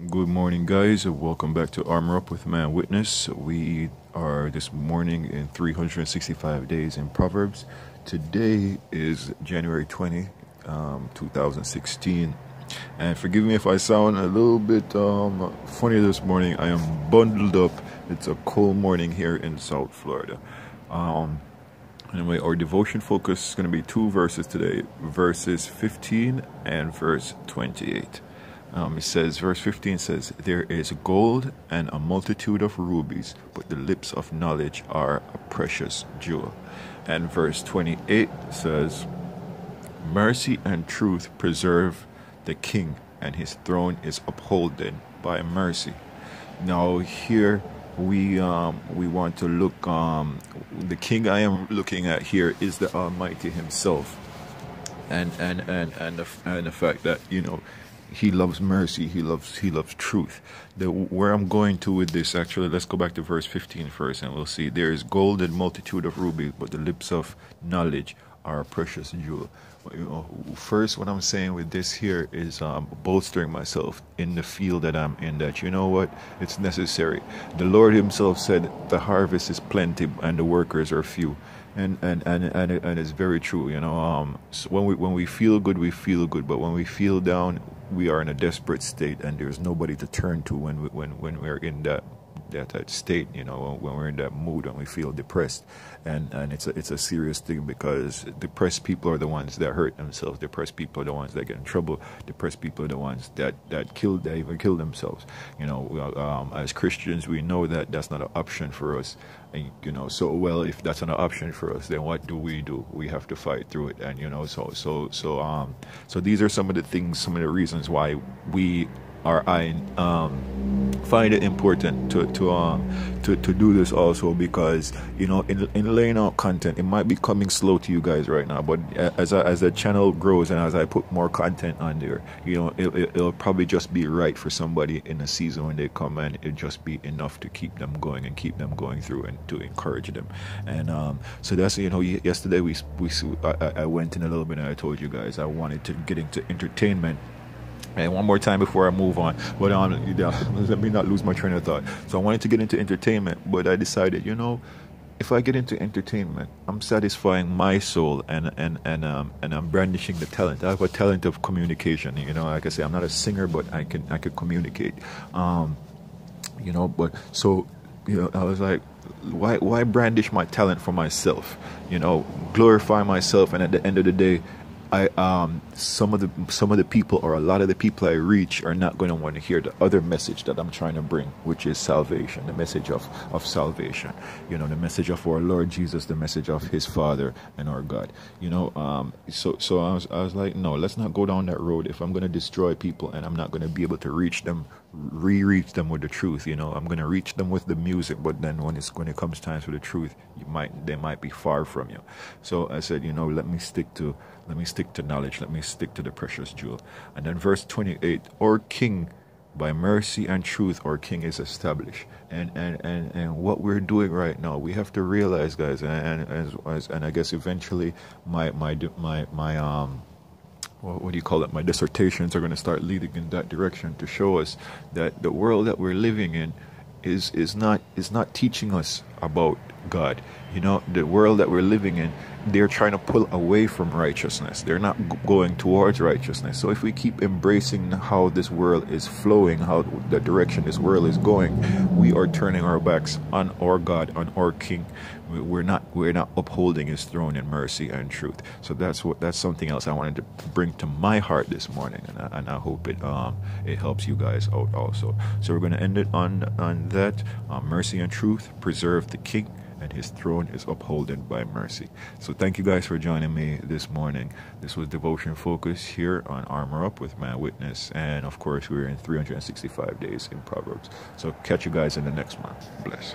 Good morning, guys. Welcome back to Armour Up with Man Witness. We are this morning in 365 days in Proverbs. Today is January 20, 2016. And forgive me if I sound a little bit funny this morning. I am bundled up. It's a cold morning here in South Florida. Anyway, our devotion focus is going to be two verses today, verses 15 and verse 28. It says, verse 15 says, "There is gold and a multitude of rubies, but the lips of knowledge are a precious jewel." And verse 28 says, "Mercy and truth preserve the king, and his throne is upholden by mercy." Now here we want to look. The king I am looking at here is the Almighty Himself, and the fact that He loves mercy. He loves truth. Where I'm going to with this, actually, let's go back to verse 15 first, and we'll see. "There is gold and multitude of rubies, but the lips of knowledge are a precious jewel." First, what I'm saying with this here is bolstering myself in the field that I'm in. That it's necessary. The Lord Himself said, "The harvest is plenty, and the workers are few." And it's very true. So when we feel good, we feel good, but when we feel down, we are in a desperate state, and there's nobody to turn to when we're in that state. When we're in that mood, and we feel depressed, and it's a serious thing, because depressed people are the ones that hurt themselves. Depressed people are the ones that get in trouble. Depressed people are the ones that even kill themselves. As Christians, we know that that's not an option for us. And if that's not an option for us, then what do? We have to fight through it. And so these are some of the things, some of the reasons why I find it important to do this also, because in laying out content, it might be coming slow to you guys right now, but as the channel grows and as I put more content on there, it'll probably just be right for somebody in a season when they come, and it'll just be enough to keep them going and keep them going through, and to encourage them. And so that's yesterday I went in a little bit, and I told you guys I wanted to get into entertainment. And one more time before I move on, but let me not lose my train of thought. So I wanted to get into entertainment, but I decided, if I get into entertainment, I'm satisfying my soul, and I'm brandishing the talent. I have a talent of communication. Like I say, I'm not a singer, but I can communicate. But so I was like, why brandish my talent for myself? Glorify myself, and at the end of the day, some of the people, or a lot of the people I reach, are not going to want to hear the other message that I'm trying to bring, which is salvation, the message of salvation, the message of our Lord Jesus, the message of His Father and our God. So I was like, no, let's not go down that road. If I'm going to destroy people, and I'm not going to be able to reach them with the truth, I'm going to reach them with the music, but then when it comes time for the truth, they might be far from you. So I said, let me stick to knowledge. Let me stick to the precious jewel. And then verse 28, "Our king, by mercy and truth, our king is established." And what we're doing right now, we have to realize, guys, and I guess eventually my what do you call it? My dissertations are going to start leading in that direction, to show us that the world that we're living in is not teaching us about God. The world that we're living in, they're trying to pull away from righteousness. They're not going towards righteousness. So if we keep embracing how this world is flowing, how the direction this world is going, we are turning our backs on our God, on our King. We're not upholding His throne in mercy and truth. So that's something else I wanted to bring to my heart this morning, and I hope it helps you guys out also. So we're going to end it on that. Mercy and truth preserve the King, and His throne is upholden by mercy. So thank you guys for joining me this morning. This was Devotion Focus here on Armor Up with Man Witness, and of course we're in 365 days in Proverbs. So catch you guys in the next one. Bless.